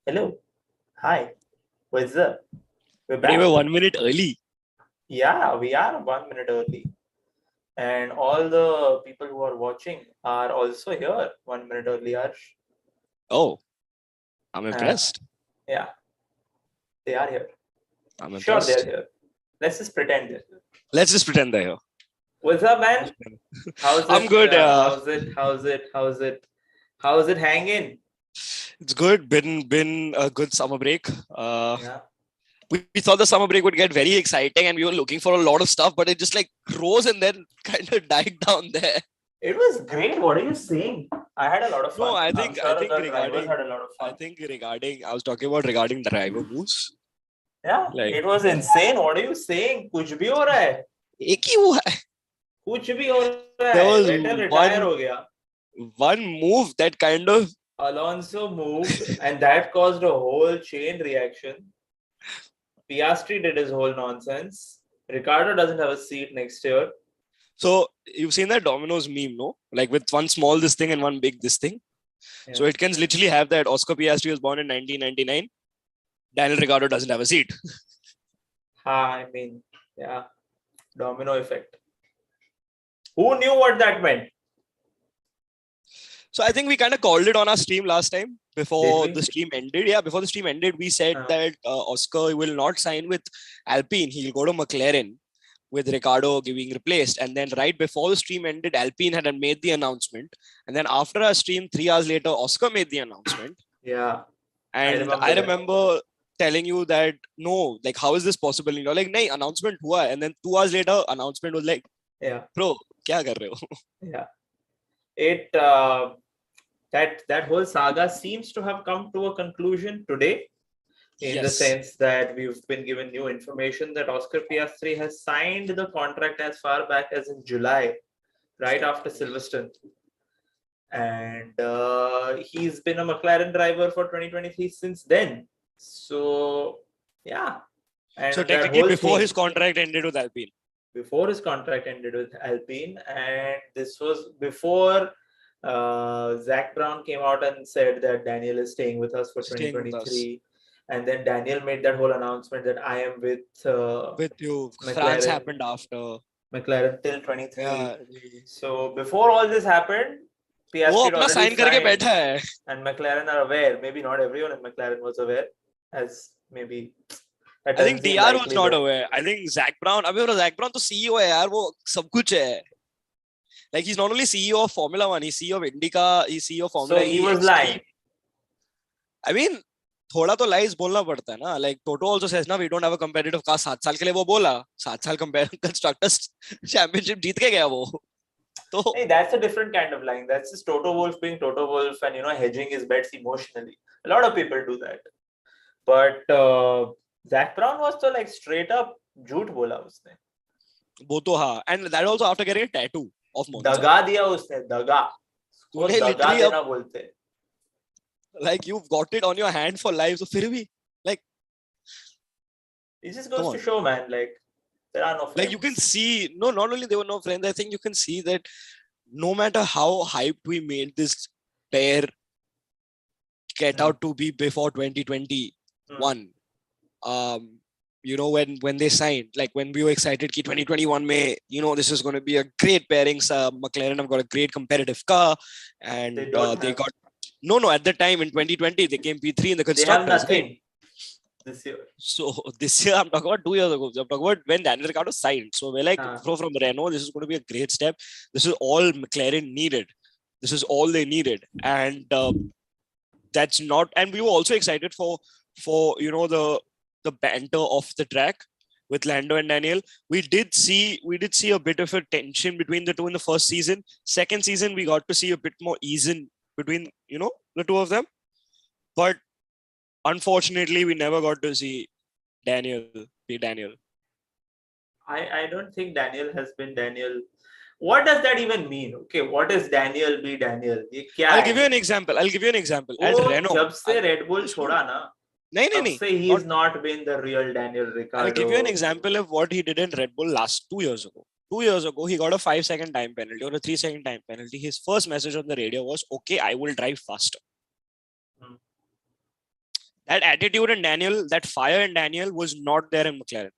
Hello. Hi. What's up? We're But you were back. 1 minute early. Yeah, we are 1 minute early. And all the people who are watching are also here 1 minute early, Arsh. Oh, I'm Uh, impressed. yeah, they are here. I'm Sure, they're impressed. here. Let's just pretend they're here. Let's just pretend they're here. What's up, man? How's I'm it? good. How's it hanging? It's good. Been a good summer break. Yeah. We thought the summer break would get very exciting, and we were looking for a lot of stuff, but it just like rose and then kind of died down there. It was great. What are you saying? I had a lot of No, fun. I'm I sure think the drivers had a lot of fun. I was talking about regarding driver moves. Yeah, Like it was insane. What are you saying? कुछ भी हो रहा है. एक ही हुआ है. कुछ भी हो रहा There है. was वेटल रिटायर हो गया. one move that kind of Alonso moved, and that caused a whole chain reaction. Piastri did his whole nonsense. Ricardo doesn't have a seat next year. So you've seen that Domino's meme, no? Like with one small this thing and one big this thing. Yeah. So it can literally have that Oscar Piastri was born in 1999. Daniel Ricciardo doesn't have a seat. I mean, yeah, domino effect. Who knew what that meant? So I think we kind of called it on our stream last time before the stream ended. Yeah, before the stream ended, we said that Oscar will not sign with Alpine. He'll go to McLaren with Ricardo being replaced. And then right before the stream ended, Alpine had made the announcement. And then after our stream, 3 hours later, Oscar made the announcement. Yeah. And I remember telling you that, no, like, how is this possible? And you're like, nahi, announcement hua. And then 2 hours later, announcement was like, yeah, bro, kya kar rahe ho? Yeah. It, that whole saga seems to have come to a conclusion today. In the sense that we've been given new information that Oscar Piastri has signed the contract as far back as in July, right after Silverstone. And he's been a McLaren driver for 2023 since then. So, yeah. And so technically before his contract ended with Alpine. Before his contract ended with Alpine. And this was before Zach Brown came out and said that Daniel is staying with us for 2023. And then Daniel made that whole announcement that I am with you. McLaren. France happened after. McLaren till 23. Yeah. So before all this happened, Piastri already signed and McLaren are aware. Maybe not everyone in McLaren was aware, as maybe. I think DR was not aware. I think Zach Brown. Zach Brown तो CEO है यार, वो सब कुछ है. Like he's not only CEO of Formula One, he's CEO of Indica, he's CEO of Formula E. So he was lying. I mean, थोड़ा तो lies बोलना पड़ता है ना. Like Toto also says ना, we don't have a competitive car. 7 साल के लिए वो बोला. 7 साल constructors championship जीत के गया वो. So, hey, that's a different kind of lying. That's just Toto Wolff being Toto Wolff and hedging his bets emotionally. A lot of people do that. But Zach Brown was so like straight up झूठ बोला उसने. वो तो हाँ. And that also after getting a tattoo of Monza. दगा दिया उसने. दगा. वो दगा देना बोलते. Like you've got it on your hand for life, so फिर भी like it just goes to show, man, like there are no friends. Like you can see, no, not only there were no friends, I think you can see that no matter how hyped we made this pair get out to be before 2021, when they signed, like when we were excited ki 2021 May, this is going to be a great pairing. McLaren have got a great competitive car, and they got at the time in 2020 they came P3 in the constructors. They have nothing this year. So this year I'm talking about 2 years ago. I'm talking about when Daniel Ricciardo signed. So we're like, from Renault, this is going to be a great step. This is all McLaren needed. This is all they needed, and that's not. And we were also excited for the banter off the track with Lando and Daniel. We did see a bit of a tension between the two in the first season. Second season, we got to see a bit more ease in between the two of them, but unfortunately, we never got to see Daniel be Daniel. I don't think Daniel has been Daniel. What does that even mean? Okay, what is Daniel be Daniel? I'll give you an example. At Renault, जब से Red Bull छोड़ा ना, नहीं. He has not been the real Daniel Ricciardo. I'll give you an example of what he did in Red Bull last 2 years ago. 2 years ago, he got a 5-second time penalty or a 3-second time penalty. His first message on the radio was, "Okay, I will drive faster." That attitude in Daniel, that fire in Daniel was not there in McLaren.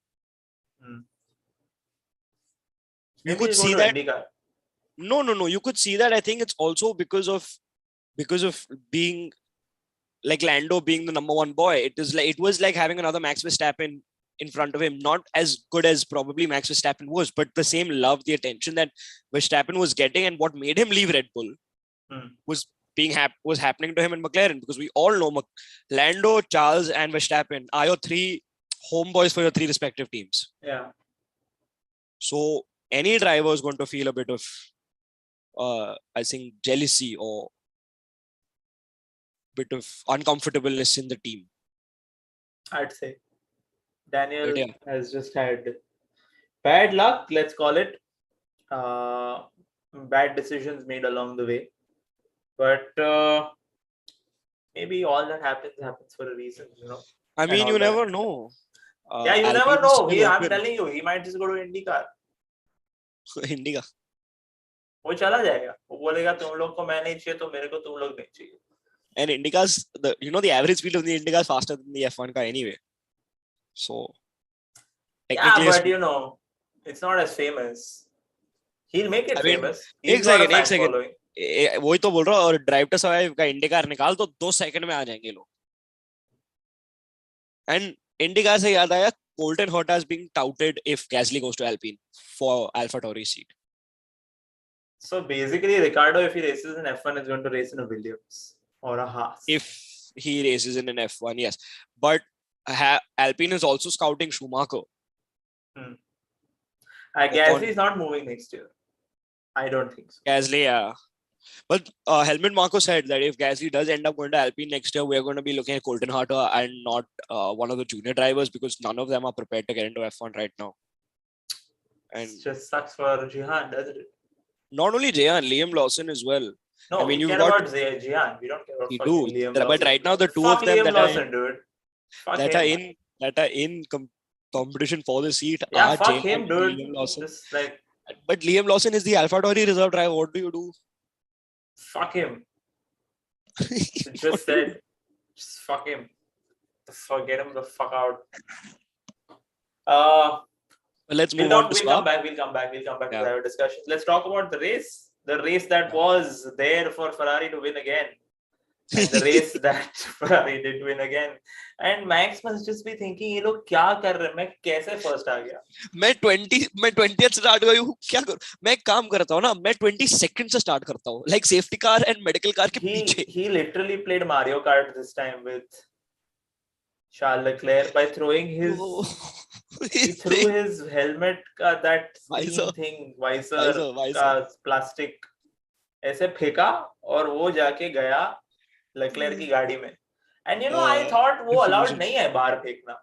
You could see that. No. You could see that. I think it's also because of being like Lando being the number one boy. It was like having another Max Verstappen in front of him. Not as good as probably Max Verstappen was, but the same love, the attention that Verstappen was getting, and what made him leave Red Bull was happening to him in McLaren, because we all know Lando, Charles, and Verstappen are your three homeboys for your three respective teams. Yeah. So any driver is going to feel a bit of, I think, jealousy or bit of uncomfortableness in the team. I'd say Daniel has just had bad luck, let's call it. Bad decisions made along the way. But maybe all that happens for a reason, you know. I mean, you never know. Yeah, you never know. I'm telling you, he might just go to IndyCar. IndyCar. वो चला जाएगा. वो बोलेगा तुम लोग को मैं नहीं चाहिए तो मेरे को तुम लोग नहीं चाहिए. And IndyCar's the average speed of the IndyCar is faster than the F1 car anyway. So yeah, but you know, it's not as famous. He'll make it famous. एक second. वही तो बोल रहा हूँ. और ड्राइव टू सर्वाइव का IndyCar निकाल तो 2 सेकंड में आ जाएंगे लोग. And IndyCar से याद आया, Colton Herta is being touted if Gasly goes to Alpine for AlphaTauri seat. So basically, Ricardo, if he races in F1, is going to race in a Williams or a Haas. If he races in an F1, yes. But Alpine is also scouting Schumacher. Gasly is not moving next year. I don't think so. Gasly, yeah. But Helmut Marko said that if Gasly does end up going to Alpine next year, we're going to be looking at Colton Herta and not one of the junior drivers, because none of them are prepared to get into F1 right now. And it just sucks for Jehan, doesn't it? Not only Jehan, Liam Lawson as well. No, I mean, we care about Jehan. We don't care about Liam Lawson. But right now, the two of them that are in competition for the seat are fuck Jehan him, dude. Liam Lawson. Just like... But Liam Lawson is the AlphaTauri reserve driver. What do you do? Fuck him. Just said, just fuck him. Get him the fuck out. Let's move on to We'll come back to our discussion. Let's talk about the race. The race that was there for Ferrari to win again. And the race that Ferrari did win again. And Max must just be thinking, ये लोग क्या कर रहे हैं? मैं कैसे first आ गया? मैं 20th start हुआ हूँ. क्या करूँ? मैं एक काम करता हूँ ना. मैं 22nd से start करता हूँ. Like safety car and medical car के पीछे. He literally played Mario Kart this time with Charles Leclerc by throwing his... he threw his helmet that visor plastic ऐसे फेंका और वो जाके गया Leclerc की गाड़ी में. And you know, I thought वो allowed नहीं है बाहर फेंकना.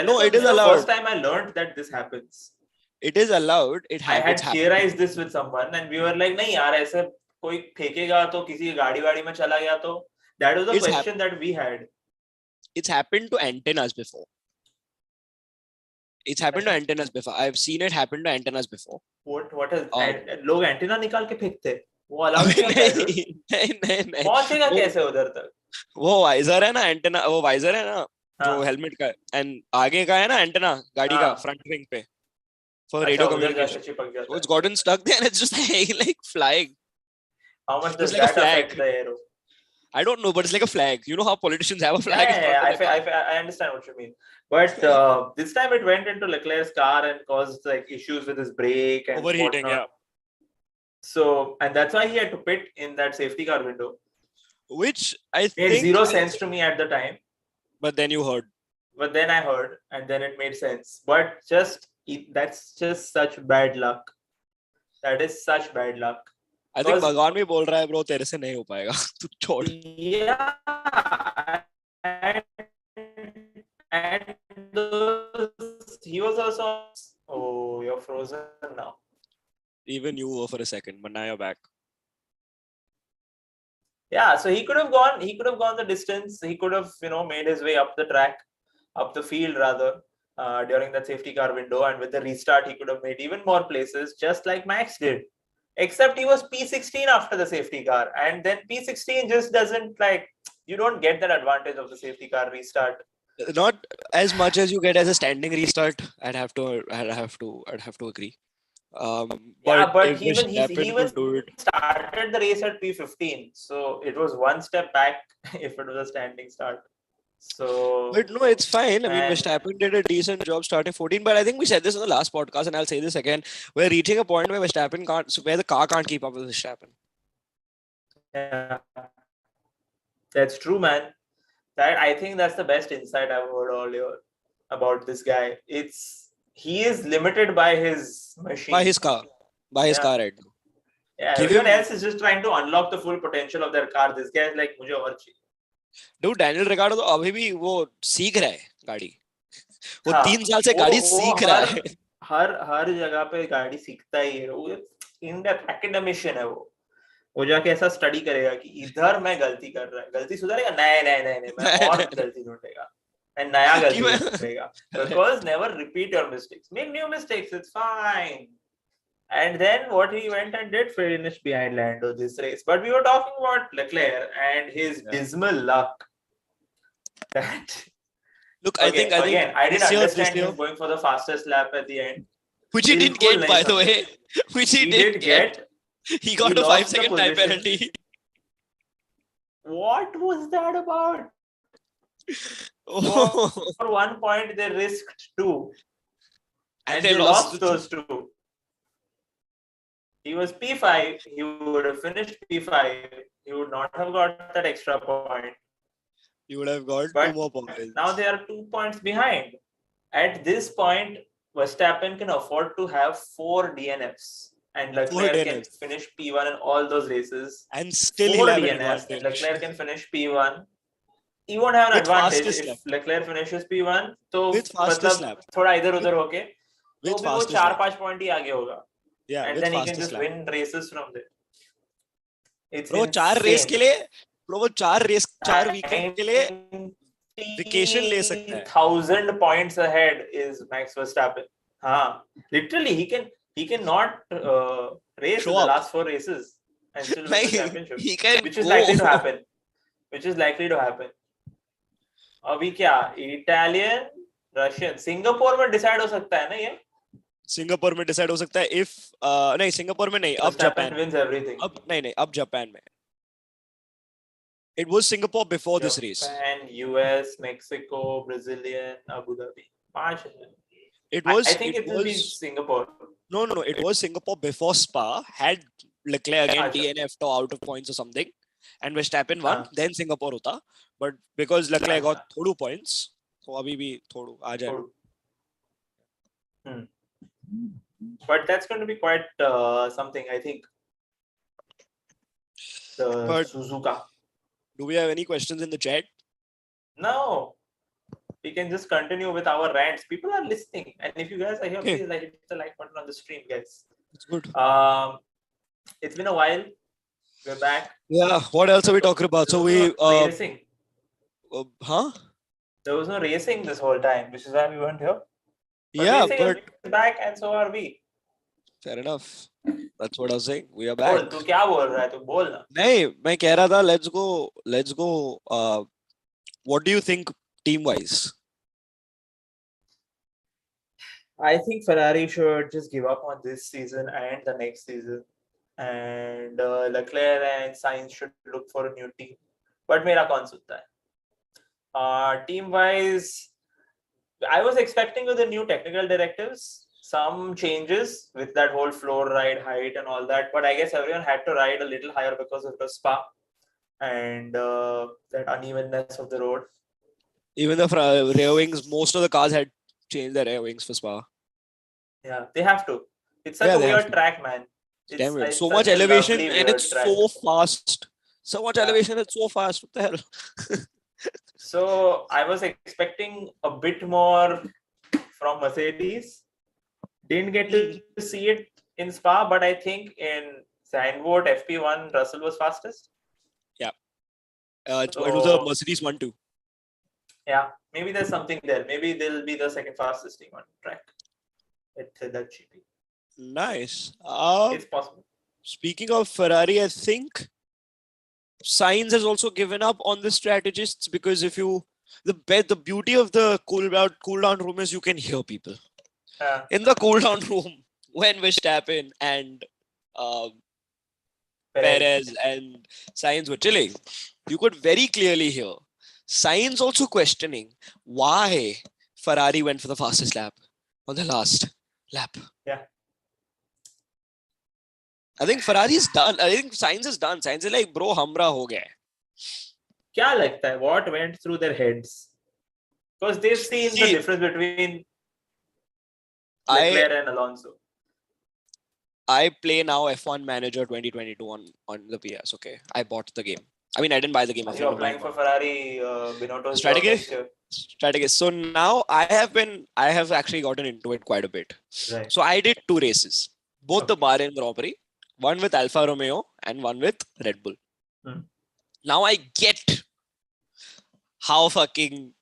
No, it is allowed. First time I learned that this happens. It is allowed. I had theorized this with someone and we were like, नहीं यार ऐसे कोई फेंकेगा तो किसी गाड़ी में चला गया तो. That was the question that we had. It's happened to antennas before. I've seen it happen to antennas before. What is लोग एंटीना निकाल के फेंकते? वो अलाउड नहीं पहुंचेगा कैसे उधर तक? वो वाइजर है ना एंटेना, वो वाइजर है ना जो हेलमेट का, एंड आगे का है ना एंटेना गाड़ी का फ्रंट विंग पे for radio communication. So it's gotten stuck there and it's just like flying. How much does that affect the aero? I don't know, but it's like a flag. You know how politicians have a flag? I understand what you mean. But this time it went into Leclerc's car and caused like issues with his brake and overheating, whatnot. So, and that's why he had to pit in that safety car window. Which I think made zero sense to me at the time. But then you heard. But then I heard, and then it made sense. But that's just such bad luck. That is such bad luck. I think भगवान भी बोल रहा है, bro, तेरे से नहीं हो पाएगा. तू छोड़. Yeah. And he was also. Oh, you're frozen now. Even you were for a second, but now you're back. Yeah, so he could have gone the distance. He could have, made his way up the track, up the field rather, during that safety car window. And with the restart, he could have made even more places, just like Max did. Except he was P16 after the safety car. And then P16 just doesn't you don't get that advantage of the safety car restart. Not as much as you get as a standing restart. I'd have to agree. Yeah, but if Verstappen could do it, started the race at P15, so it was one step back if it was a standing start. So, but no, it's fine. I mean, Verstappen did a decent job starting 14, but I think we said this in the last podcast, and I'll say this again: we're reaching a point where where the car can't keep up with Verstappen. Yeah, that's true, man. That I think that's the best insight I've heard all year about this guy. He is limited by his machine, by his car, right now. Yeah, everyone else is just trying to unlock the full potential of their car. This guy is like, मुझे और चाहिए. Dude, Daniel Ricciardo तो अभी भी वो सीख रहा है गाड़ी. वो 3 साल से गाड़ी सीख रहा है. हर जगह पे गाड़ी सीखता ही है. वो इन-डेप्थ academician है वो जाके ऐसा स्टडी करेगा कि इधर मैं गलती कर रहा है, गलती सुधारेगा, नहीं मैं और गलती ढूंढेगा, मैं नया गलती ढूंढेगा. Because never repeat your mistakes, make new mistakes, it's fine. And then what he went and did, finished behind Lando this race. But we were talking about Leclerc and his dismal luck. Look, I think I didn't understand him going for the fastest lap at the end. Which he didn't get, by the way. Which he did get. He got a 5-second time penalty. What was that about? For 1 point, they risked 2. And they lost those 2. He was P5. He would have finished P5. He would not have got that extra point. He would have got 2 more points. Now they are 2 points behind. At this point, Verstappen can afford to have 4 DNFs. And Leclerc can finish P1 in all those races. And still 4 DNFs. And Leclerc can finish P1. He won't have an advantage if Leclerc finishes P1. So, with fastest lap. थोड़ा इधर-उधर होके तो भी वो 4-5 point ही आगे होगा. Yeah, and then he can just win races from there. It's bro, 4 race के लिए bro वो 4 वीकेंड के लिए वेकेशन ले सकता है. 1000 points ahead is Max Verstappen. Literally he can not race in the last 4 races and still win the championship, which is likely to happen. अभी क्या Italian, Russian, सिंगापुर में डिसाइड हो सकता है ना ये? सिंगापुर में डिसाइड हो सकता है if नहीं सिंगापुर में नहीं, अब जापान wins everything. अब जापान में. It was Singapore before this race. Japan, US, Mexico, Brazilian, Abu Dhabi. 5. I think it will be Singapore. No. It was Singapore before Spa. Had Leclerc again DNF to out of points or something, and Verstappen won. Then Singapore hota. But because Leclerc got 2 points, so abhi bhi thodu aa jaye. But that's going to be quite something, I think. Suzuka. Do we have any questions in the chat? No. We can just continue with our rants. People are listening. And if you guys are here, please hit the like button on the stream, guys. It's good. It's been a while. We're back. Yeah. What else are we talking about? So we... racing. There was no racing this whole time, which is why we weren't here. But but is back and so are we. Fair enough. That's what I was saying. We are back. तू क्या बोल रहा है? तू बोल ना. नहीं, मैं कह रहा था let's go. What do you think team-wise? I think Ferrari should just give up on this season and the next season, and Leclerc and Sainz should look for a new team. But मेरा कौन सुनता है? Team-wise, I was expecting with the new technical directives some changes with that whole floor ride height and all that, but I guess everyone had to ride a little higher because of the Spa and that unevenness of the road. Even the rear wings, most of the cars had changed their rear wings for Spa. Yeah, they have to. It's such a weird track, man. Damn it. So much elevation and it's so fast. So much elevation, it's so fast. What the hell? So I was expecting a bit more from Mercedes. Didn't get to see it in Spa, but I think in Zandvoort FP1, Russell was fastest. Yeah. It was a Mercedes 1-2. Yeah, maybe there's something there. Maybe they'll be the second fastest team on track. That GP. Nice. It's possible. Speaking of Ferrari, I think Sainz has also given up on the strategists because the beauty of the cool down room is you can hear people. In the cool down room, when Verstappen and Perez and Sainz were chilling, you could very clearly hear Sainz also questioning why Ferrari went for the fastest lap on the last lap. Yeah. I think Ferrari is done. I think Sainz is done. Sainz is like, bro, हमरा हो गया. क्या लगता है? What went through their heads? Because they've seen the difference between Leclerc and Alonso. I play now F1 Manager 2022 on the PS. Okay, I bought the game. I mean, I didn't buy the game. You're applying for Ferrari Binotto's strategy. So now I have actually gotten into it quite a bit. Right. So I did 2 races, both the Bahrain Grand Prix, one with Alfa Romeo and one with Red Bull. Now I get how fucking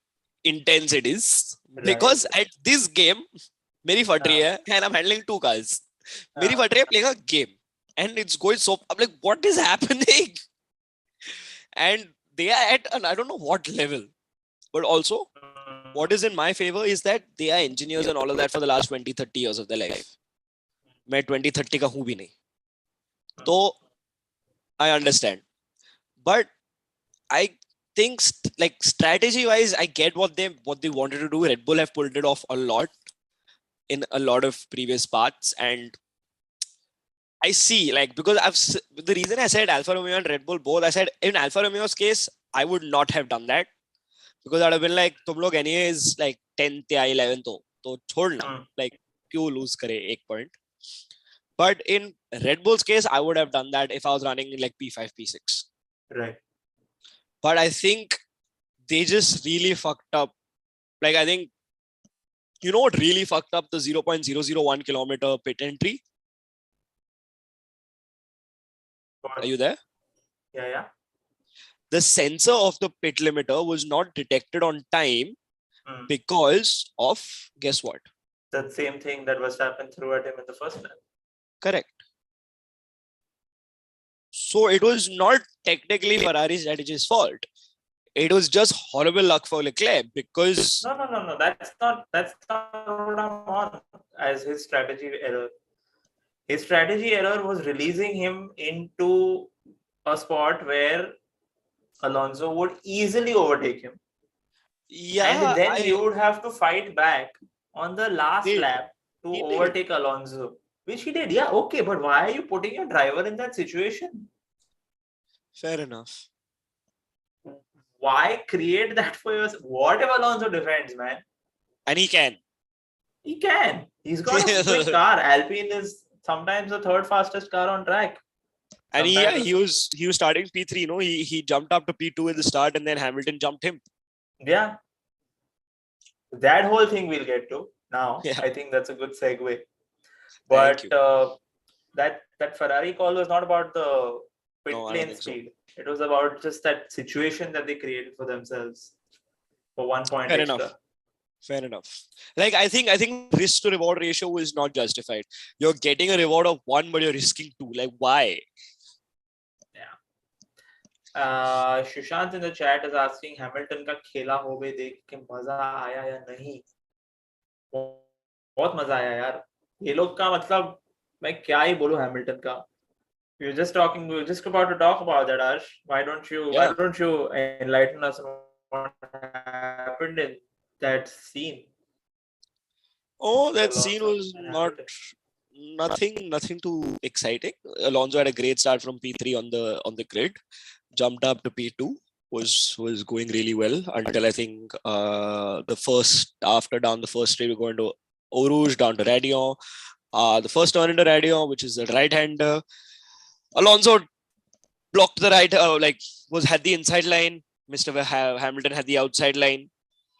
intense it is because at this game, meri fat rahi hai and I'm handling 2 cars. Meri fat rahi hai playing a game and it's going so. I'm like, what is happening? And they are at I don't know what level, but also what is in my favor is that they are engineers and all of that for the last 20-30 years of their life. मैं 20-30 का हूँ भी नहीं, तो I understand, but I think like strategy wise, I get what they wanted to do. Red Bull have pulled it off a lot in a lot of previous parts, and I see, like, because the reason I said Alfa Romeo and Red Bull both, I said in Alfa Romeo's case, I would not have done that because I'd have been like, तुम लोग anyways like 10th या 11th हो, तो छोड़ना, like क्यों lose करे 1 point. But in Red Bull's case, I would have done that if I was running like P5, P6. Right. But I think they just really fucked up. Like, I think, you know what really fucked up the 0.001 kilometer pit entry? Are you there? Yeah. The sensor of the pit limiter was not detected on time because of, guess what? The same thing that was happened through at him in the first lap. Correct. So it was not technically Ferrari strategy's fault. It was just horrible luck for Leclerc because... No. That's not what I'm on as his strategy error. His strategy error was releasing him into a spot where Alonso would easily overtake him. Yeah. And then you would have to fight back on the last lap to overtake Alonso, which he did. Yeah, okay, but why are you putting your driver in that situation? Fair enough. Why create that for yourself? What if Alonso defends, man? And he can. He can. He's got a quick car. Alpine is sometimes the 3rd fastest car on track. And he was starting P3, no? He jumped up to P2 in the start and then Hamilton jumped him. Yeah. That whole thing we'll get to now. Yeah. I think that's a good segue. But that Ferrari call was not about the pit lane speed. So. It was about just that situation that they created for themselves for 1 point extra. Fair enough. Like, I think risk to reward ratio is not justified. You're getting a reward of 1, but you're risking 2. Like, why? Yeah. Sushant in the chat is asking Hamilton का खेला होवे देख के मजा आया या नहीं? बहुत मजा आया यार. ये लोग का मतलब मैं क्या ही बोलूं Hamilton का. We were just about to talk about that, Arsh. Why don't you enlighten us on what happened in that scene? Oh, that scene was nothing too exciting. Alonso had a great start from P3 on the grid, jumped up to P2, was going really well until I think the first straight we go into Eau Rouge down to Radion. The first turn into Radion, which is the right-hander. Alonso blocked the right, had the inside line. Mr. Hamilton had the outside line.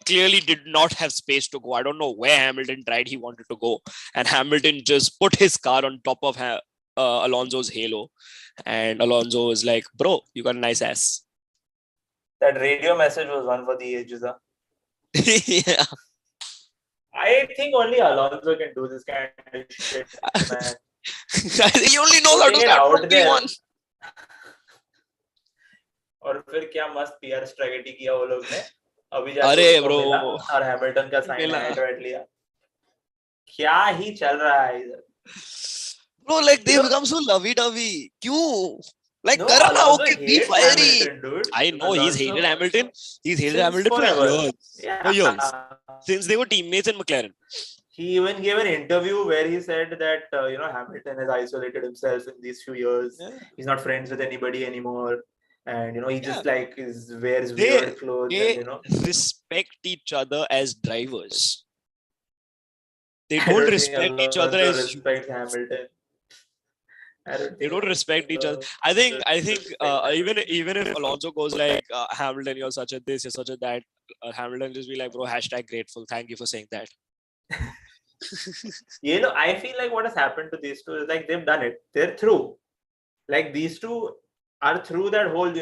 Clearly did not have space to go. I don't know where Hamilton tried he wanted to go. And Hamilton just put his car on top of Alonso's halo. And Alonso was like, bro, you got a nice ass. That radio message was one for the ages, huh? Yeah. I think only Alonso can do this kind of shit, man. He only knows how to start from P1. और फिर क्या मस्त PR strategy किया वो लोग ने, अभी जाके अरे उसको ब्रो मिला और हैमिल्टन का साइन मिला एडवर्ट लिया. क्या ही चल रहा है इधर. Bro, like they You know, become so lovey-dovey. क्यों? Like no, करो ना, Alonso okay, be hates fiery. Hamilton, dude. I know he's Alonso hated Hamilton. He's hated since Hamilton for forever. years. Yeah. For years. Since they were teammates in McLaren. He even gave an interview where he said that Hamilton has isolated himself in these few years. Yeah. He's not friends with anybody anymore, and he Yeah. just like wears weird clothes, They and respect each other as drivers. They I don't don't think respect each other Alonso as respects Hamilton. I don't they think don't respect each other. Alonso I think respects Hamilton. even if Alonso goes like Hamilton, you're such a this, you're such a that, Hamilton just be like, bro, hashtag grateful. Thank you for saying that. I feel like what has happened to these two is like they've done it. They're through. Like these two are through that whole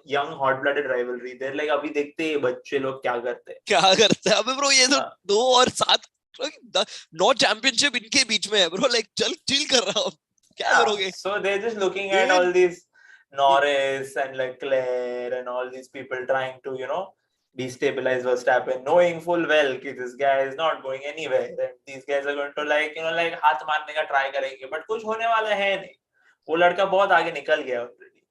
young hot-blooded rivalry. They're like अभी देखते हैं बच्चे लोग क्या करते हैं. क्या करते हैं अबे ब्रो, ये तो 2 और 7 9 चैंपियनशिप इनके बीच में है ब्रो. लाइक चल चिल कर रहा हूं, क्या करोगे? So they're just looking at all these Norris and Leclerc and all these people trying to destabilize Verstappen, knowing full well that this guy is not going anywhere and these guys are going to like हाथ मारने का try करेंगे, but कुछ होने वाला है नहीं. वो लड़का बहुत आगे निकल गया already.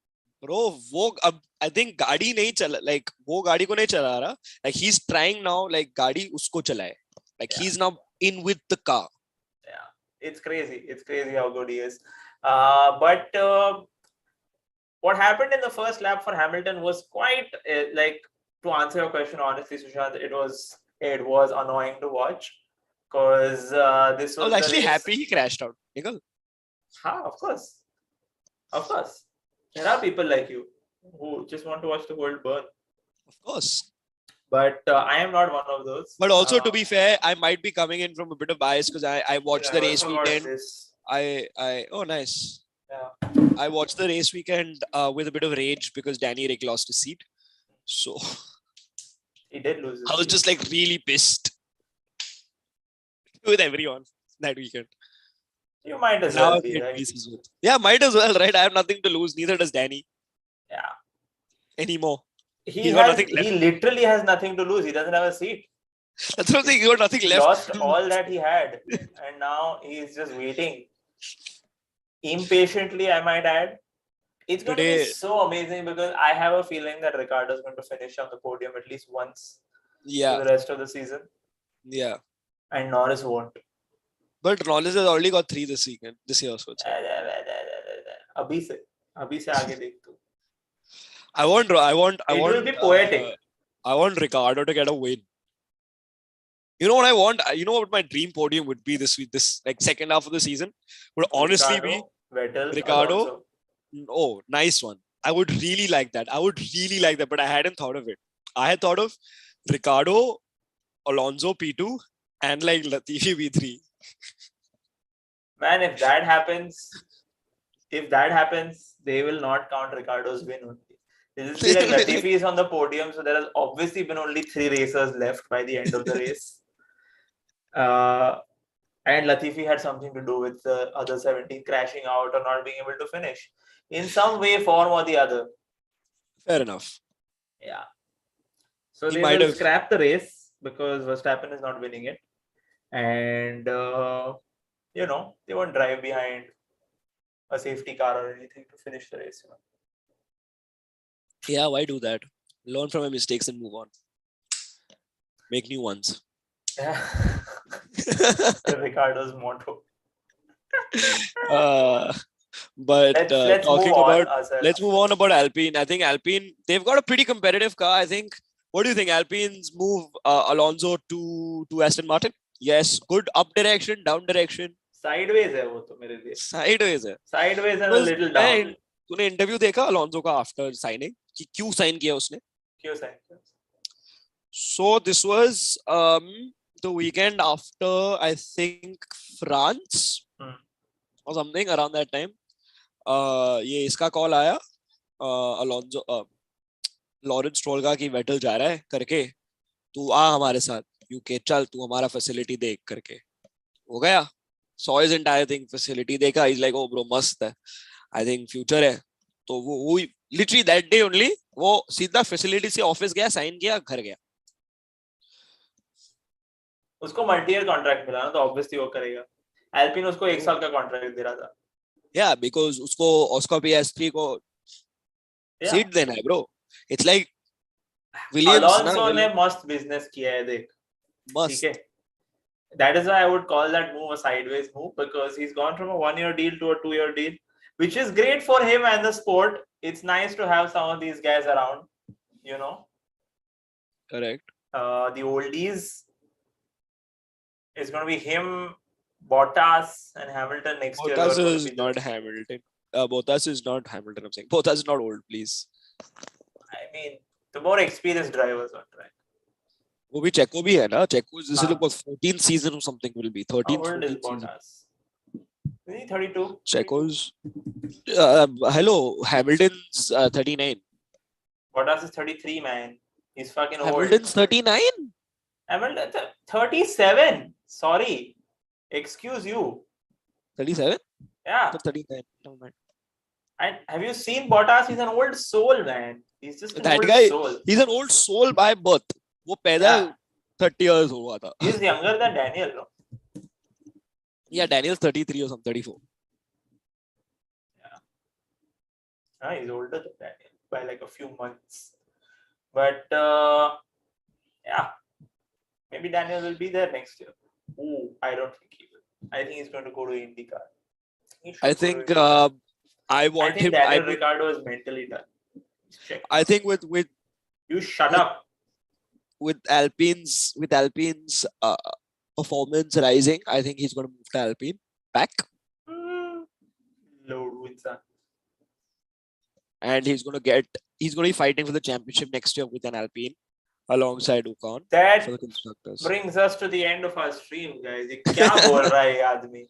Bro, वो अब I think गाड़ी नहीं चला, like वो गाड़ी को नहीं चला रहा. Like he's trying now, like गाड़ी उसको चलाए. Like he's now in with the car. Yeah, it's crazy. It's crazy how good he is. But what happened in the first lap for Hamilton was quite like, to answer your question honestly, Sushant, it was annoying to watch because this was. I was actually happy he crashed out. Nikal. Of course. There are people like you who just want to watch the world burn. Of course. But I am not one of those. But also, to be fair, I might be coming in from a bit of bias because I watched the race weekend. Oh, nice. Yeah. I watched the race weekend with a bit of rage because Danny Rick lost his seat. So he did lose his I was seat. just like really pissed with everyone that weekend. You might as well be, right? Yeah, might as well, right? I have nothing to lose. Neither does Danny. Yeah. Anymore. He literally has nothing to lose. He doesn't have a seat. That's what I'm saying. He got nothing left. He lost all that he had. And now he's just waiting. Impatiently, I might add. It's going to be so amazing because I have a feeling that Ricciardo is going to finish on the podium at least once for the rest of the season. Yeah. And Norris won't. But Norris has already got 3 this year. So Abhi se aage dekh tu. I want. It will be poetic. I want Ricciardo to get a win. You know what I want? You know what my dream podium would be this week, this like second half of the season? Would honestly be Ricciardo. Oh, nice one. I would really like that. But I hadn't thought of it. I had thought of Ricciardo, Alonso P2, and like Latifi V3. Man, if that happens, they will not count Ricciardo's win only. This is like Latifi is on the podium, so there has obviously been only 3 racers left by the end of the race. And Latifi had something to do with the other 17 crashing out or not being able to finish in some way, form or the other. Fair enough. Yeah. So they will scrap the race because Verstappen is not winning it. And, they won't drive behind a safety car or anything to finish the race. Yeah, why do that? Learn from your mistakes and move on. Make new ones. Yeah. Ricciardo's motto. But let's move on about Alpine. I think Alpine, they've got a pretty competitive car. I think. What do you think? Alpine's move Alonso to Aston Martin? Yes, good up direction, down direction. Sideways है वो तो मेरे लिए. Sideways है. Sideways and a little down. तूने interview देखा Alonso का after signing कि क्यों साइन किया उसने? क्यों साइन किया? So this was the weekend after I think France or something around that time. ये इसका कॉल आया अलोंसो लॉरेंस स्ट्रोल का कि वेटल जा रहा है करके तू आ हमारे साथ यूके चल तू हमारा फैसिलिटी देख करके हो गया. Saw his entire thing facility देखा. He's like oh bro मस्त है. I think future है. तो वो literally that day only वो सीधा फैसिलिटी से ऑफिस गया, साइन किया, घर गया. उसको मल्टी-ईयर कॉन्ट्रैक्ट मिला ना, तो ऑब्वियसली वो करेगा. एल्पिन उसको 1 साल का कॉन्ट्रैक्ट दे रहा था. Yeah, because उसको ऑस्कर पिएस्ट्री को सीट देना है ब्रो. It's like Williams ना. अलोंसो ने मस्त बिजनेस किया है देख. मस्त. ठीक है. That is why I would call that move a sideways move, because he's gone from a 1-year deal to a 2-year deal, which is great for him and the sport. It's nice to have some of these guys around, you know. Correct. The oldies is going to be him, Bottas, and Hamilton next year. Bottas is not Hamilton. Bottas is not Hamilton. I'm saying Bottas is not old, please. I mean, the more experienced drivers on track. वो भी चेको भी है ना. चेको is this is like 14th season or something will be 13th. How old is Bottas? Is he 32? Checo's hello, Hamilton's 39. Bottas is 33, man. He's fucking old. Hamilton's 39. Hamilton 37. Sorry. Excuse you. 37? Yeah. 39. No man. And have you seen Bottas? He's an old soul, man. He's just an that old guy, soul. He's an old soul by birth. वो पैदा 30 years हुआ था. He's younger than Daniel, no? Yeah, Daniel's 33 or something, 34. Yeah. He's older than Daniel by like a few months. But yeah, maybe Daniel will be there next year. Ooh, I don't think he will. I think he's going to go to IndyCar. I think I want him. Daniel Ricciardo is mentally done. Check. I think with you shut up. With Alpine's performance rising, I think he's going to move to Alpine back. And he's going to be fighting for the championship next year with an Alpine alongside Ocon. That for the constructors. Brings us to the end of our stream, guys. क्या बोल रहा है आदमी?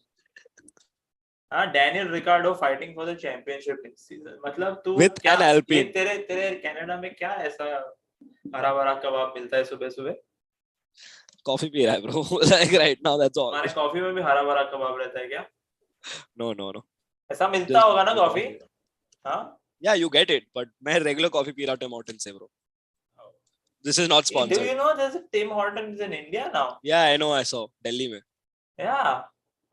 Daniel Ricciardo fighting for the championship next season. मतलब तू with an Alpine. तेरे Canada में क्या ऐसा हरा भरा कबाब मिलता है सुबह सुबह? कॉफी पी रहा है bro. Like right now, that's all. हमारे कॉफी में भी हरा भरा कबाब रहता है क्या? No. ऐसा मिलता होगा ना कॉफी? हाँ? Yeah, you get it, but मैं regular coffee पी रहा हूँ Tim Hortons से bro. This is not sponsored. Do you know there's a Tim Hortons in India now? Yeah, I know. I saw Delhi में. Yeah,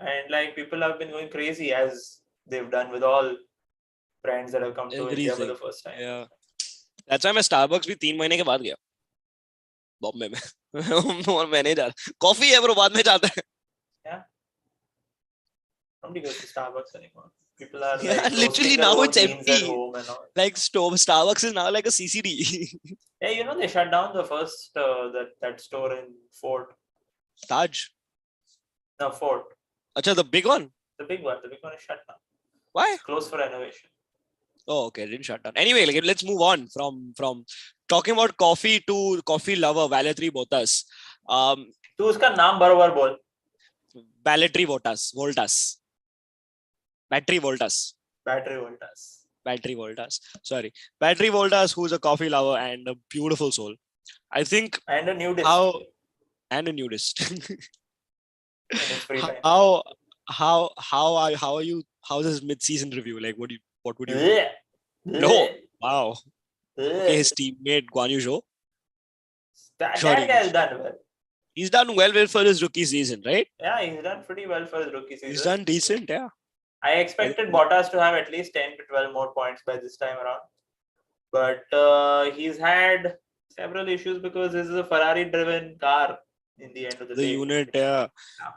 and like people have been going crazy as they've done with all brands that have come to India for the first time. Yeah, that's why मैं Starbucks भी 3 महीने के बाद गया. बॉम्बे में. और मैं नहीं जा रहा. Coffee है bro, बाद में जाता है. Yeah. Nobody goes to Starbucks anymore. People are literally now it's empty. Like Starbucks is now like a CCD. Yeah, you know they shut down the first that store in Fort. Taj. No, Fort. Acha, the big one. The big one is shut down. Why? It's closed for renovation. Oh, okay, it didn't shut down. Anyway, let's move on from talking about coffee to coffee lover Valtteri Bottas. तू उसका नाम बरोबर बोल. Valtteri Bottas. Battery Voltas. Sorry. Battery Voltas, who's a coffee lover and a beautiful soul. I think. And a nudist. And a nudist. How are you? How's his mid-season review? Like, what would you? No. Wow. Okay, his teammate Guan Yu Zhou. That guy has done well. He's done well for his rookie season, right? Yeah, he's done pretty well for his rookie season. He's done decent, yeah. I expected Bottas to have at least 10 to 12 more points by this time around. But he's had several issues because this is a Ferrari-driven car in the end of the day. The unit, yeah.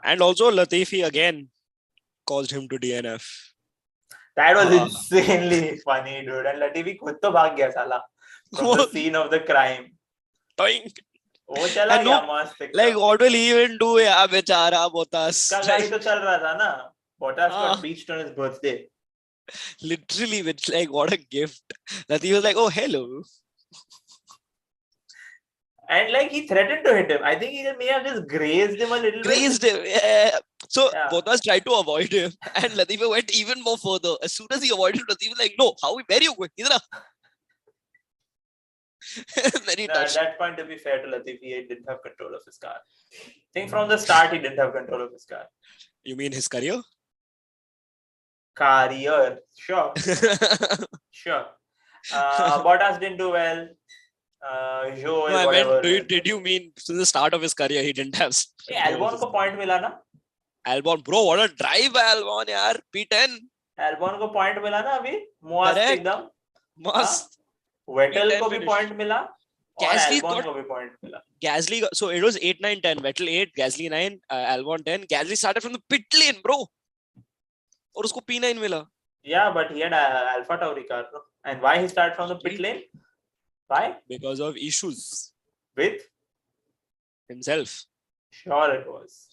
And also Latifi again caused him to DNF. That was insanely funny, dude. And Latifi khud to bhag gaya sala from the scene of the crime. Toink. वो चला गया मस्त. Like what will he even do यार बेचारा Bottas? उसका गाड़ी तो चल रहा था ना. Bottas got beached on his birthday. Literally, it's like what a gift. That he was like, oh hello. And like he threatened to hit him. I think he may have just grazed him a little bit. Yeah. So Bottas tried to avoid him, and Latifi went even more further. As soon as he avoided, Latifi was like, no, where are you going? Then he at that point, to be fair to Latifi, he didn't have control of his car. I think from the start, he didn't have control of his car. You mean his career? Career, sure. Sure. Bottas didn't do well. Joe, No, I meant, whatever. did you mean since the start of his career he didn't have? Albon को point मिला ना? Albon, bro, what a drive Albon यार, P10. Albon को point मिला ना अभी? मस्त एकदम. मस्त. Vettel को भी point मिला. और Gasly Albon को भी point मिला. Gasly, so it was 8, 9, 10. Vettel 8, Gasly 9, Albon 10. Gasly started from the pit lane, bro. और उसको P9 मिला. Yeah, but he had Alpha Tauri car. And why he started from the pit lane? Why? Because of issues. With? Himself. Sure it was.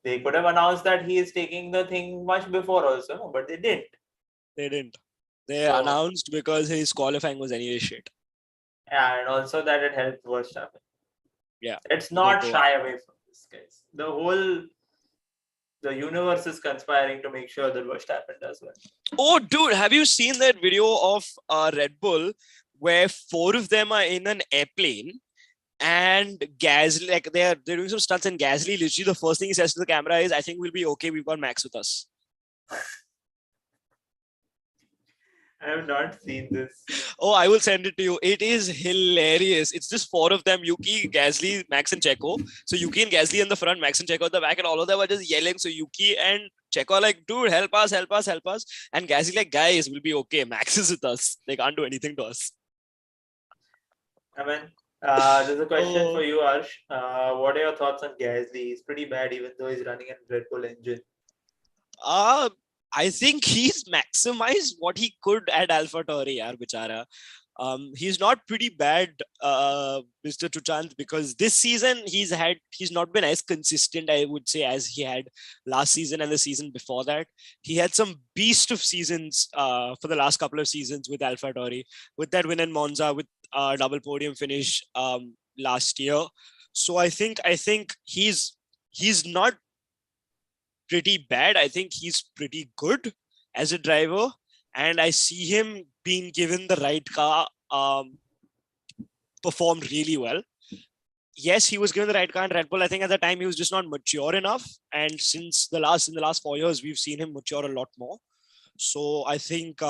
They could have announced that he is taking the thing much before also, but they didn't. They announced because his qualifying was anyway shit. Yeah, and also that it helped Verstappen. Yeah. Let's not shy away from this, guys. The universe is conspiring to make sure that Verstappen does well. Oh, dude, have you seen that video of Red Bull where 4 of them are in an airplane and Gasly, like they're doing some stunts, and Gasly literally the first thing he says to the camera is, "I think we'll be okay. We've got Max with us." I have not seen this. Oh, I will send it to you. It is hilarious. It's just 4 of them: Yuki, Gasly, Max, and Checo. So Yuki and Gasly in the front, Max and Checo at the back, and all of them are just yelling. So Yuki and Checo are like, "Dude, help us, help us, help us!" And Gasly like, "Guys, we'll be okay. Max is with us. They can't do anything to us." I mean, there's a question for you, Arsh. What are your thoughts on Gasly? He's pretty bad, even though he's running a Red Bull engine. I think he's maximized what he could at AlphaTauri, yaar, bichara. He's not pretty bad, Mr. Tuchant, because this season he's not been as consistent, I would say, as he had last season and the season before that. He had some beast of seasons for the last couple of seasons with AlphaTauri, with that win in Monza, with double podium finish last year. So I think he's not pretty bad. I think he's pretty good as a driver, and I see him being given the right car performed really well. Yes, he was given the right car in Red Bull. I think at the time he was just not mature enough, and in the last 4 years we've seen him mature a lot more. So I think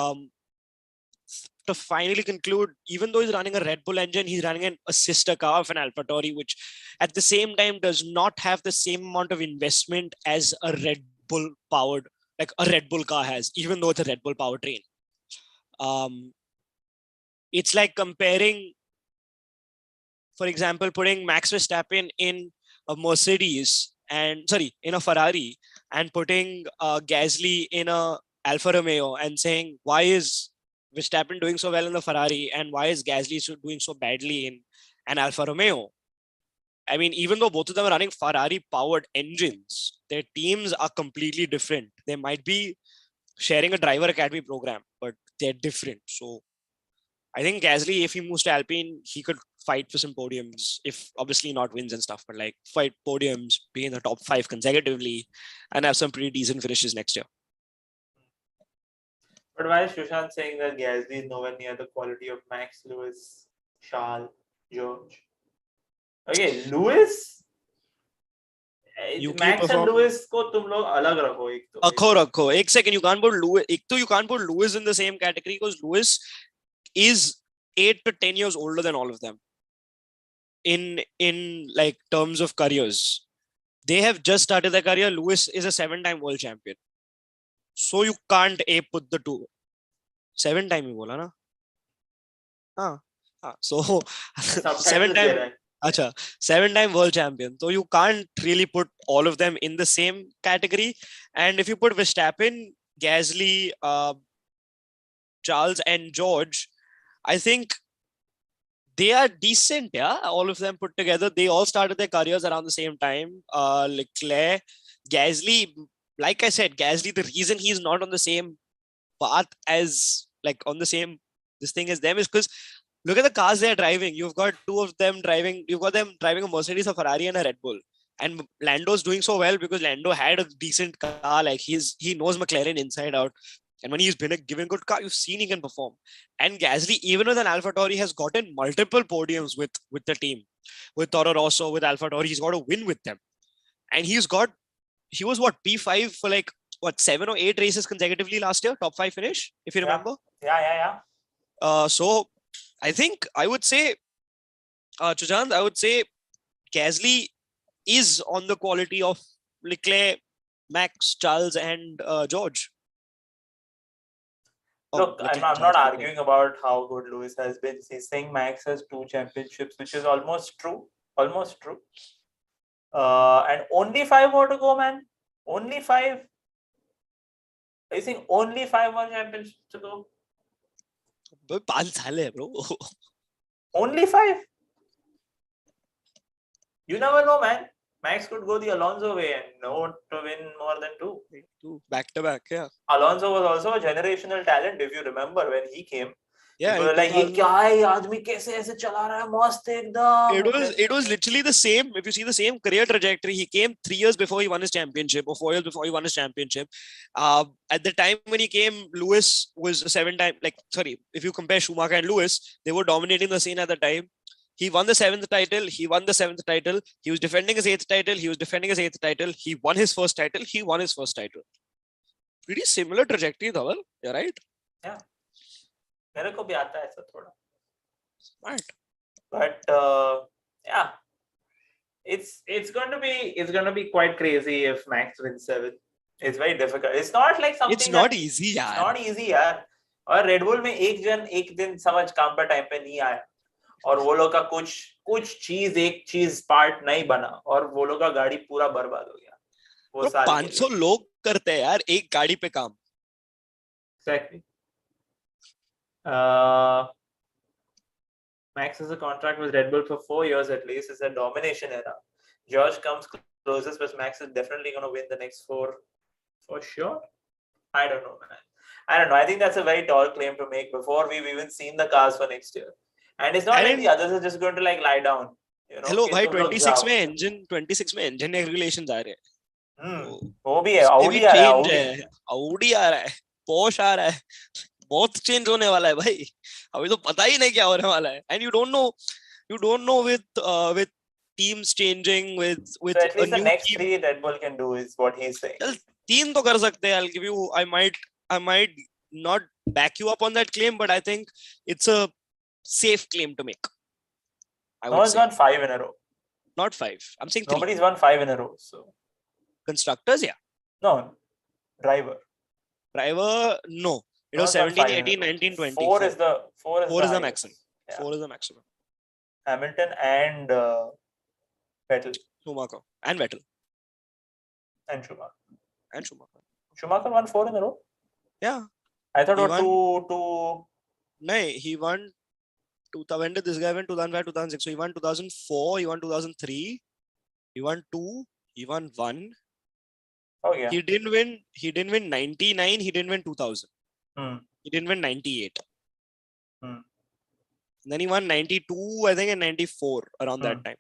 to finally conclude, even though he's running a Red Bull engine, he's running a sister car of an AlphaTauri, which at the same time does not have the same amount of investment as a Red Bull powered, like a Red Bull car has, even though it's a Red Bull powertrain. It's like comparing, for example, putting Max Verstappen in a Mercedes in a Ferrari, and putting Gasly in a Alfa Romeo and saying, why is Verstappen doing so well in the Ferrari and why is Gasly doing so badly in an Alfa Romeo? I mean, even though both of them are running Ferrari-powered engines, their teams are completely different. They might be sharing a driver academy program, but they're different. So I think Gasly, if he moves to Alpine, he could fight for some podiums, if obviously not wins and stuff, but like fight podiums, be in the top 5 consecutively, and have some pretty decent finishes next year. But why is Sushant saying that Gasly is nowhere near the quality of Max, Lewis, Charles, George? Okay, Lewis? Max and Lewis को तुम लोग अलग रखो एक तो. रखो. एक second, you can't put Lewis. You can't put Lewis in the same category because Lewis is 8 to 10 years older than all of them. In like terms of careers, they have just started their career. Lewis is a 7-time world champion. So you can't put the two. 7-time you bola na? So 7-time world champion. So you can't really put all of them in the same category. And if you put Verstappen, Gasly, Charles and George, I think they are decent, yeah. All of them put together. They all started their careers around the same time. Leclerc, Gasly, like I said, Gasly, the reason he's not on the same path as, like on the same this thing as them is because look at the cars they're driving. You've got 2 of them driving. You've got them driving a Mercedes, a Ferrari, and a Red Bull. And Lando's doing so well because Lando had a decent car. Like he knows McLaren inside out. And when he's been given a good car, you've seen he can perform. And Gasly, even with an AlphaTauri, has gotten multiple podiums with the team. With Toro Rosso, with AlphaTauri, he's got a win with them. And he was P5 for like 7 or 8 races consecutively last year, top 5 finish, if you remember. Yeah. So I think I would say, Chujand, I would say Gasly is on the quality of Leclerc, Max, Charles, and George. Look, I'm not arguing about how good Lewis has been. He's saying Max has 2 championships, which is almost true. Almost true. And only 5 more to go, man. Only 5. I think only 5 more championships to go. 5 साल है, bro. Only 5. You never know, man. Max could go the Alonso way and not to win more than 2. Back to back, yeah. Alonso was also a generational talent, if you remember when he came. Yeah, people were like, ये क्या है आदमी कैसे ऐसे चला रहा है मस्त एकदम. It was literally the same. If you see the same career trajectory, he came 3 years before he won his championship, or 4 years before he won his championship. At the time when he came, Lewis was a 7-time. If you compare Schumacher and Lewis, they were dominating the scene at the time. He won the 7th title. He won the 7th title. He was defending his 8th title. He was defending his 8th title. He won his first title. He won his first title. Pretty similar trajectory, Dhaval. You're right. Yeah. मेरे को भी आता है ऐसा थोड़ा. Smart. But yeah, it's going to be quite crazy if Max wins 7. It's very difficult. It's not like something. It's not easy, yaar. It's not easy, यार. और Red Bull में एक दिन समझ काम पर टाइम पे नहीं आया और वो लोग का कुछ एक चीज पार्ट नहीं बना और वो लोग का गाड़ी पूरा बर्बाद हो गया. वो 500 लोग करते हैं यार एक गाड़ी पे काम. Exactly. Max has a contract with Red Bull for 4 years at least. It's a domination era. George comes closest, but Max is definitely going to win the next 4 for sure. I don't know, man. I don't know. I think that's a very tall claim to make before we've even seen the cars for next year. And it's not like the others are just going to like lie down. You know, hello, भाई 26 में engine regulations आ रहे हैं. वो भी है. Audi आ रहा है. Porsche आ रहा है. बहुत चेंज होने वाला है भाई. अभी तो पता ही नहीं क्या होने वाला है. And you don't know with teams changing with so at least the next team. 3 Red Bull can do is what he's saying. 3 तो कर सकते हैं. I'll give you. I might not back you up on that claim, but I think it's a safe claim to make. No one's won 5 in a row. Not 5. I'm saying nobody's won 5 in a row. So constructors, yeah. No, driver. No. It was 17, 18, 19, 20. 4 is the maximum. Yeah. 4 is the maximum. Hamilton and Vettel. Schumacher. And Vettel. And Schumacher. Schumacher won 4 in a row? Yeah. I thought it was 2. No, he won. When did this guy win? 2005, 2006. So he won 2004, he won 2003, he won 2, he won 1. Oh, yeah. He didn't win 99, he didn't win 2000. He didn't win 98. Then he won 92, I think, and 94 around that time.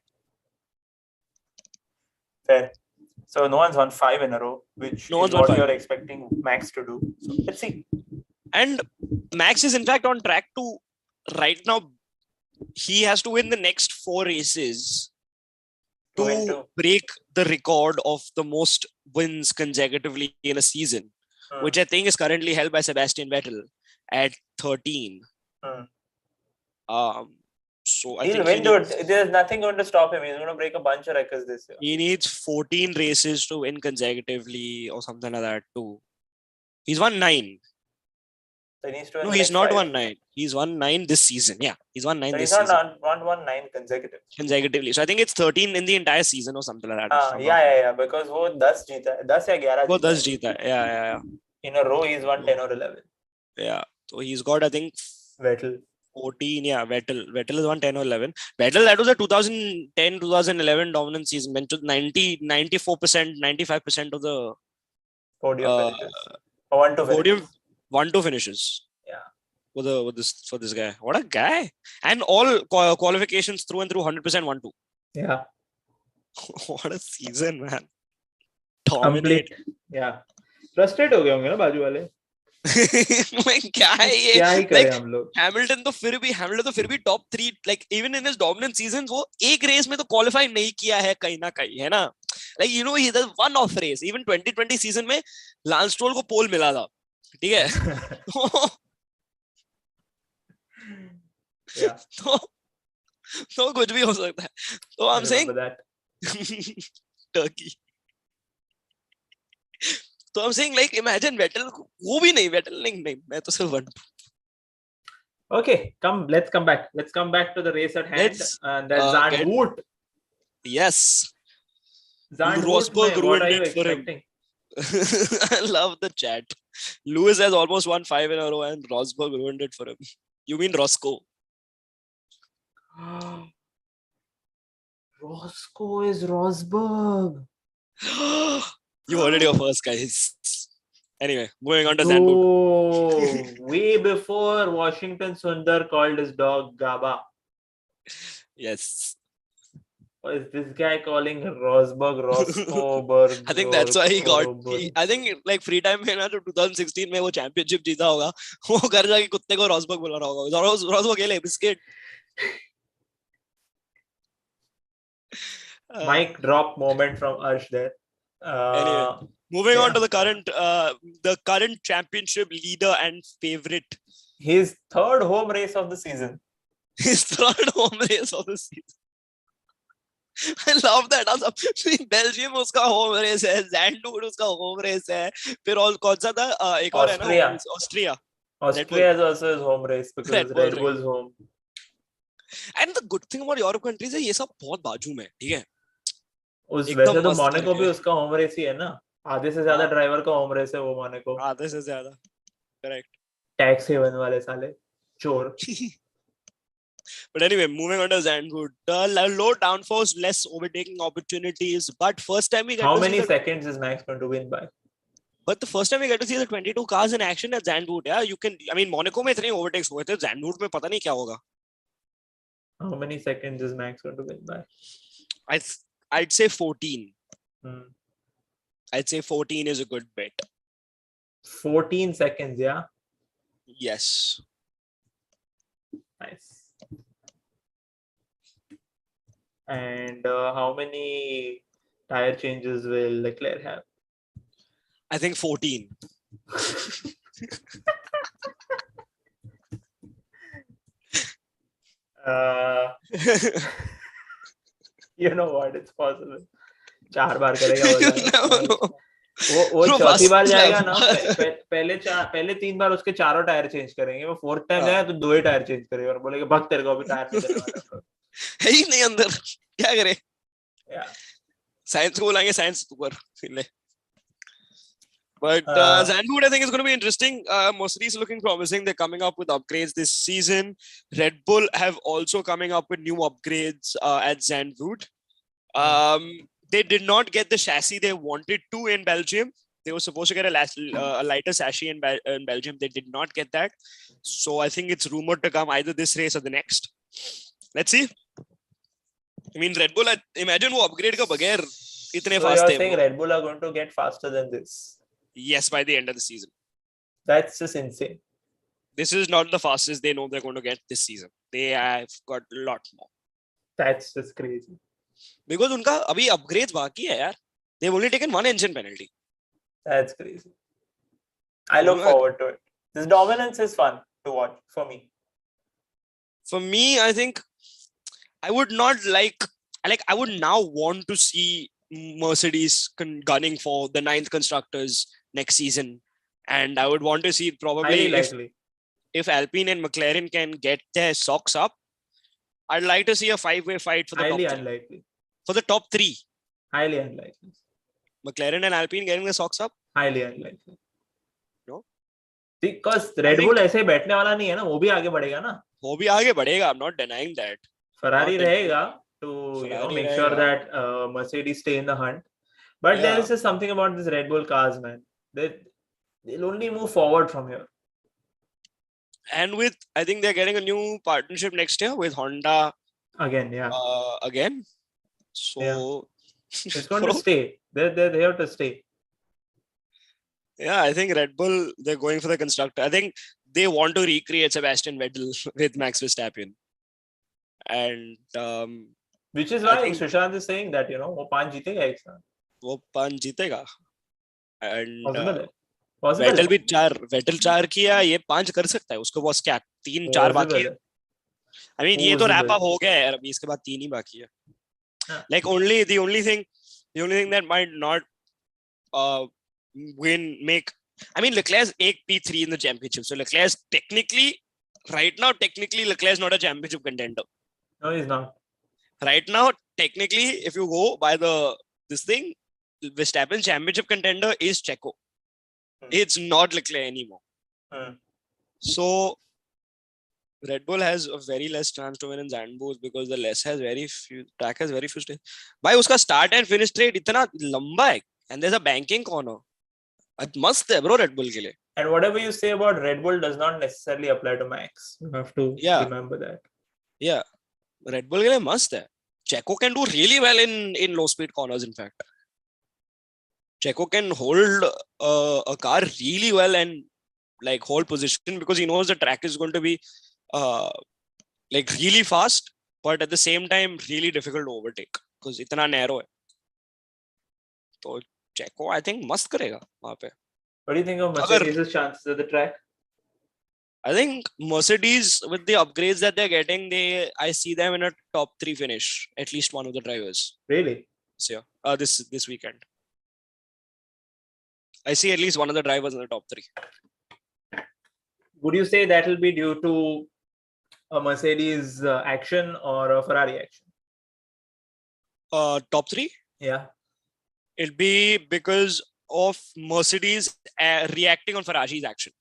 Fair. So no one's won 5 in a row, which is what you're expecting Max to do. So let's see. And Max is in fact on track to, right now, he has to win the next 4 races to break the record of the most wins consecutively in a season, which I think is currently held by Sebastian Vettel at 13. So I he'll think win. There's nothing going to stop him. He's going to break a bunch of records this year. He needs 14 races to win consecutively or something like that too. He's won 9. So he needs to win no, he's not 5. 9. He's won 9 this season. Yeah, he's won 9 this season. He's not won 9 consecutively. So I think it's 13 in the entire season or something like that. Yeah. Because वो 10 जीता है. 10 या 11 वो 10 जीता है. Yeah. In a row, he's won 10 or 11. Yeah. So he's got, I think, Vettel. 14. Yeah, Vettel has won 10 or 11. Vettel, that was a 2010, 2011 dominant season. Went to 94%, 95% of the podium finishes. 1-2 finishes. Yeah. For this guy. What a guy. And all qualifications through and through 100% 1-2. Yeah. What a season, man. Dominate. Yeah. Frustrated हो गए होंगे ना बाजू वाले. क्या है ये? क्या ही करें हम लोग? Hamilton तो फिर भी top 3, like even in his dominant seasons, वो एक रेस में तो qualify नहीं किया है कहीं ना कहीं, है ना? Like you know, he does one off race. Even 2020 season में Lance Stroll को pole मिला था. ठीक है? Yeah. तो कुछ भी हो सकता है. So I'm saying that. Turkey. So I'm saying like imagine Vettel वो भी नहीं Vettel नहीं मैं तो सिर्फ 1. Okay, let's come back. Let's come back to the race at hand. That's Zandvoort. Yes. Zandvoort, Rosberg what ruined are you it for him. expecting? I love the chat. Lewis has almost won 5 in a row and Rosberg ruined it for him. You mean Roscoe? Roscoe is Rosberg. You heard it here first, guys. Anyway, moving on to Zandvoort. Way before Washington Sundar called his dog Gaba. Yes. What is this guy calling Rosberg, Roscoe? I think that's why I think like free time में ना तो 2016 में वो championship जीता होगा. वो घर जाके कुत्ते को Rosberg बोला होगा. Rosberg खेले biscuit. Mic drop moment from Arsh there. Anyway, moving on to the current championship leader and favorite. His third home race of the season. I love that. Belgium उसका home race है, Zandvoort उसका home race है, फिर और कौन सा था एक और है ना Austria. Austria is also his home race because Red Bull's home. And the good thing about Europe countries है ये सब बहुत बाजू में, ठीक है. वैसे तो मोनाको भी उसका होम रेस ही है ना. आधे से ज्यादा ड्राइवर का होम रेस है वो मोनाको. आधे से ज्यादा. Correct. टैक्स हेवन वाले साले चोर. But anyway, moving on to Zandvoort. Low downforce, less overtaking opportunities. But first time we get How many seconds is Max going to win by? But the first time we get to see the 22 cars in action at Zandvoort, yeah, you can. I mean, Monaco में इतने overtakes हुए थे, Zandvoort में पता नहीं क्या होगा. How many seconds is Max going to win by? I'd say 14. I'd say 14 is a good bet. 14 seconds, yeah? Yes. Nice. And how many tire changes will Leclerc have? I think 14. You know what? It's possible. 4 बार करेगा वो चौथी बार जाएगा ना. पहले 3 बार उसके चारों tyre change करेंगे. वो 4th टाइम जाएगा तो 2 ही टायर चेंज करेगा और बोलेगा भग तेरे को अभी टायर नहीं देने वाला. है ही नहीं अंदर, क्या करे. साइंस को बुलाएंगे, साइंस ऊपर ले. But Zandvoort, I think, is going to be interesting. Mercedes looking promising. They're coming up with upgrades this season. Red Bull have also coming up with new upgrades at Zandvoort. They did not get the chassis they wanted to in Belgium. They were supposed to get a lighter chassis in Belgium. They did not get that. So I think it's rumored to come either this race or the next. Let's see. I mean, Red Bull, imagine wo upgrade ka baghair itne fast. You're saying Red Bull are going to get faster than this? Yes, by the end of the season. That's just insane. This is not the fastest they know they're going to get this season. They have got a lot more. That's just crazy. Because उनका अभी upgrades बाकी है यार. They've only taken 1 engine penalty. That's crazy. I look forward to it. This dominance is fun to watch for me. For me, I think I would not I would now want to see Mercedes gunning for the 9th constructors next season, and I would want to see probably if Alpine and McLaren can get their socks up. I'd like to see a 5-way fight for the highly top 3. Unlikely. For the top 3. Highly unlikely. McLaren and Alpine getting the socks up? Highly unlikely. No? Because Red Bull ऐसे बैठने वाला नहीं है ना, वो भी आगे बढ़ेगा ना. वो भी आगे बढ़ेगा. I'm not denying that. Ferrari रहेगा to make sure that Mercedes stay in the hunt. But there is just something about this Red Bull cars, man. They'll only move forward from here. And I think they're getting a new partnership next year with Honda. Again, yeah. Again. So it's going to stay. They're here to stay. Yeah, I think Red Bull, they're going for the constructor. I think they want to recreate Sebastian Vettel with Max Verstappen. And which is why Sushant is saying that, वो 5 जीतेगा एक साथ. वो 5 जीतेगा. And Vettel भी 4 किया, ये 5 कर सकता है. उसको बस क्या 3-4 बाकी है. I mean, ये तो wrap up हो गया यार. अभी इसके बाद 3 ही बाकी है. Like the only thing that might not make. I mean, Leclerc's 8 P3 in the championship. So Leclerc's right now, Leclerc's not a championship contender. No, he's not. Right now, technically, if you go by this thing, Verstappen's championship contender is Checo. It's not Leclerc anymore. So Red Bull has a very less chance to win in Zandvoort because the track has very few stages. Bhai, uska start and finish straight itna lamba hai, and there's a banking corner. Must hai, bro, Red Bull ke liye. And whatever you say about Red Bull does not necessarily apply to Max. You have to remember that. Yeah, Red Bull ke liye must hai. Checo can do really well in low speed corners. In fact, Checo can hold a car really well and like hold position because he knows the track is going to be like really fast, but at the same time really difficult to overtake because itna narrow hai. So Checo, I think must karega wahan pe. What do you think of Mercedes' chances at the track? I think Mercedes, with the upgrades that they're getting, I see them in a top 3 finish. At least one of the drivers. Really? So this weekend, I see at least one of the drivers in the top 3. Would you say that will be due to a Mercedes action or a Ferrari action? Top 3? Yeah. It'll be because of Mercedes reacting on Ferrari's action.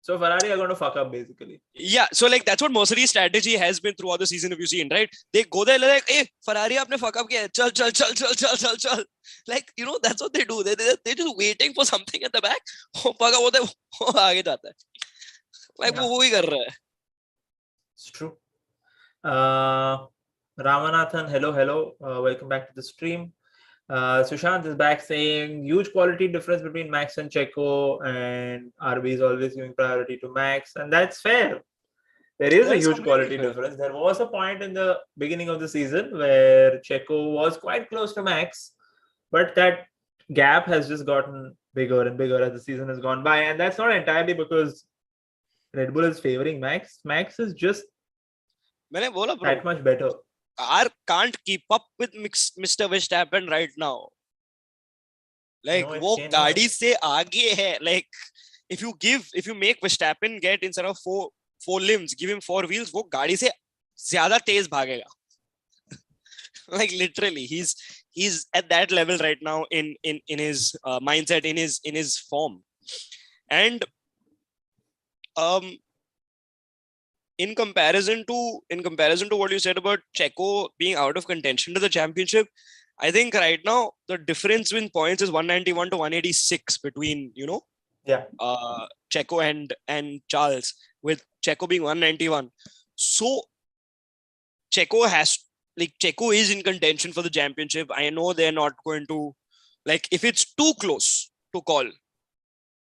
So Ferrari are going to fuck up basically. Yeah, so like that's what Mercedes' strategy has been throughout the season. If you've seen, right? They go there like, "Hey, Ferrari, aapne fuck up kiya. Chal." Like, you know, that's what they do. They're just waiting for something at the back. Oh, fuck up, wo aage jata hai. Like wo hi kar raha hai. It's true. Ramanathan, hello. Welcome back to the stream. Sushant is back saying huge quality difference between Max and Checo, and RB is always giving priority to Max, and that's fair. There is a huge quality difference. There was a point in the beginning of the season where Checo was quite close to Max, but that gap has just gotten bigger and bigger as the season has gone by, and that's not entirely because Red Bull is favoring Max. Max is just that much better. Car can't keep up with Mr. Verstappen right now. Like, wo gaadi se aage hai. Like, if you make Verstappen get instead of four limbs, give him 4 wheels, wo gaadi se zyada tez bhagega. Like literally, he's at that level right now in his mindset, in his form, and in comparison to what you said about Checo being out of contention to the championship, I think right now the difference in points is 191 to 186 between, Checo and Charles, with Checo being 191. So Checo is in contention for the championship. I know they're not going to, like, if it's too close to call,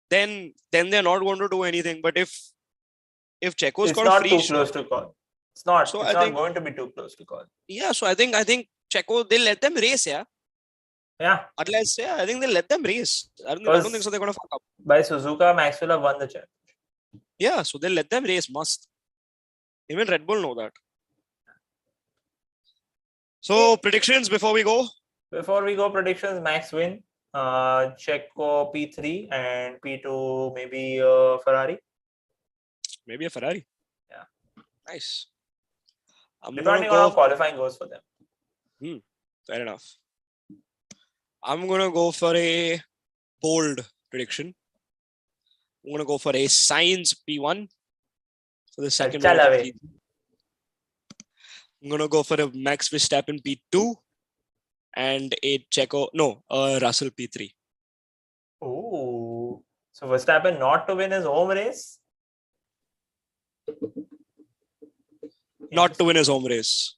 then they're not going to do anything. But if Checo's got a free shot, it's not too close to call. It's not. So it's not going to be too close to call. Yeah. So I think Checo, they'll let them race. Yeah. Yeah. Unless, I think they'll let them race. I don't think so. They're going to fuck up. By Suzuka, Max will have won the championship. Yeah. So they'll let them race. Must. Even Red Bull know that. So predictions before we go. Predictions: Max win. Checo P3 and P2 maybe Ferrari. Maybe a Ferrari. Yeah. Nice. Depending on how qualifying goes for them. Fair enough. I'm going to go for a bold prediction. I'm going to go for a Sainz P1 for the second round of the season. I'm going to go for a Max Verstappen P2 and a Russell P3. Oh, so Verstappen not to win his home race? Not to win his home race.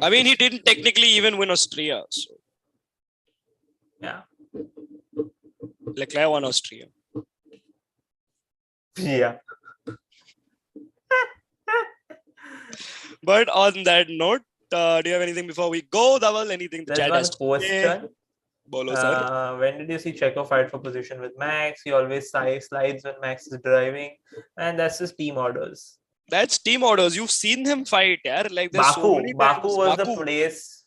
I mean, he didn't technically even win Austria. So. Yeah. Leclerc won Austria. Yeah. But on that note, do you have anything before we go, Dhaval? Anything the chat has to say? Bolo, sir. When did you see Checo fight for position with Max? He always slides when Max is driving, and that's his team orders. That's team orders. You've seen them fight, yeah. Like there's so many Baku times. was the place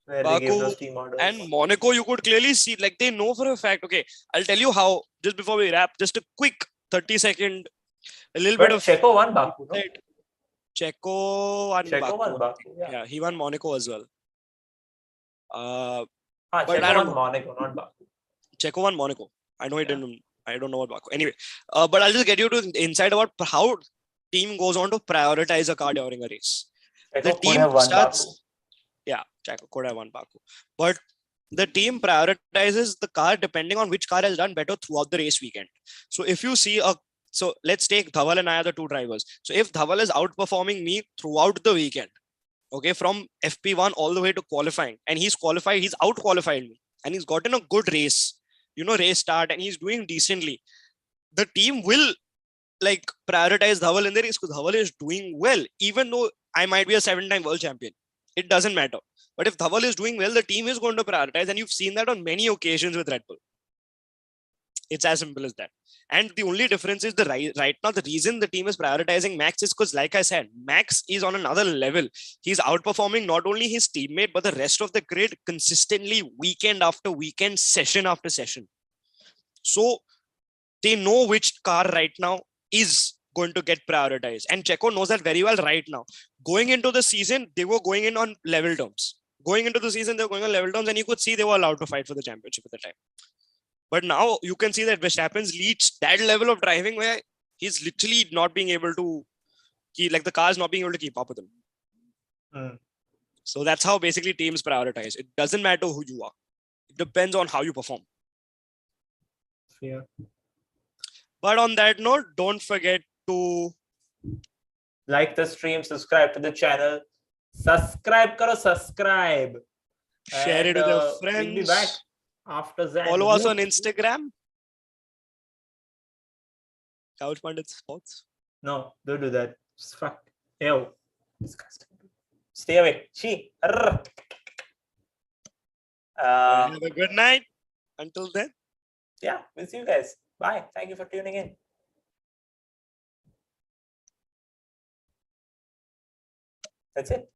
where they gave Baku those team orders. and Monaco, you could clearly see, like they know for a fact. Okay, I'll tell you how. Just before we wrap, just a quick 30-second, a little But bit of. Checo won Baku, no? Checo won Checo Baku. won Baku, Yeah, he won Monaco as well. But Checo I don't won know. Monaco, not Baku. Checo won Monaco. I know he didn't. I don't know about Baku. Anyway, but I'll just get you to insight about how team goes on to prioritize a car during a race. Checo The team starts. Baku. Yeah, Checo could have won Baku, but the team prioritizes the car depending on which car has done better throughout the race weekend. So if you see so let's take Dhaval and I are the two drivers. So if Dhaval is outperforming me throughout the weekend, okay, from FP1 all the way to qualifying, and he's out qualified me, and he's gotten a good race, race start, and he's doing decently. The team will like prioritize Dhaval in the race because Dhaval is doing well, even though I might be a 7-time world champion. It doesn't matter. But if Dhaval is doing well, the team is going to prioritize, and you've seen that on many occasions with Red Bull. It's as simple as that. And the only difference is right now, the reason the team is prioritizing Max is because, like I said, Max is on another level. He's outperforming not only his teammate, but the rest of the grid consistently, weekend after weekend, session after session. So they know which car right now is going to get prioritized. And Checo knows that very well right now. Going into the season, they were going in on level terms. And you could see they were allowed to fight for the championship at the time. But now you can see that Verstappen's reached that level of driving where he's literally not being able to the car's not being able to keep up with him. So that's how basically teams prioritize. It doesn't matter who you are. It depends on how you perform. Yeah. But on that note, don't forget to like the stream, subscribe to the channel. Subscribe. Share it with your friends. We'll be back after that. Follow us on Instagram. Couch Pundits Sports. No, don't do that. Fuck. Ew. Disgusting. Stay away. Have a good night. Until then. Yeah, we'll see you guys. Bye. Thank you for tuning in. That's it.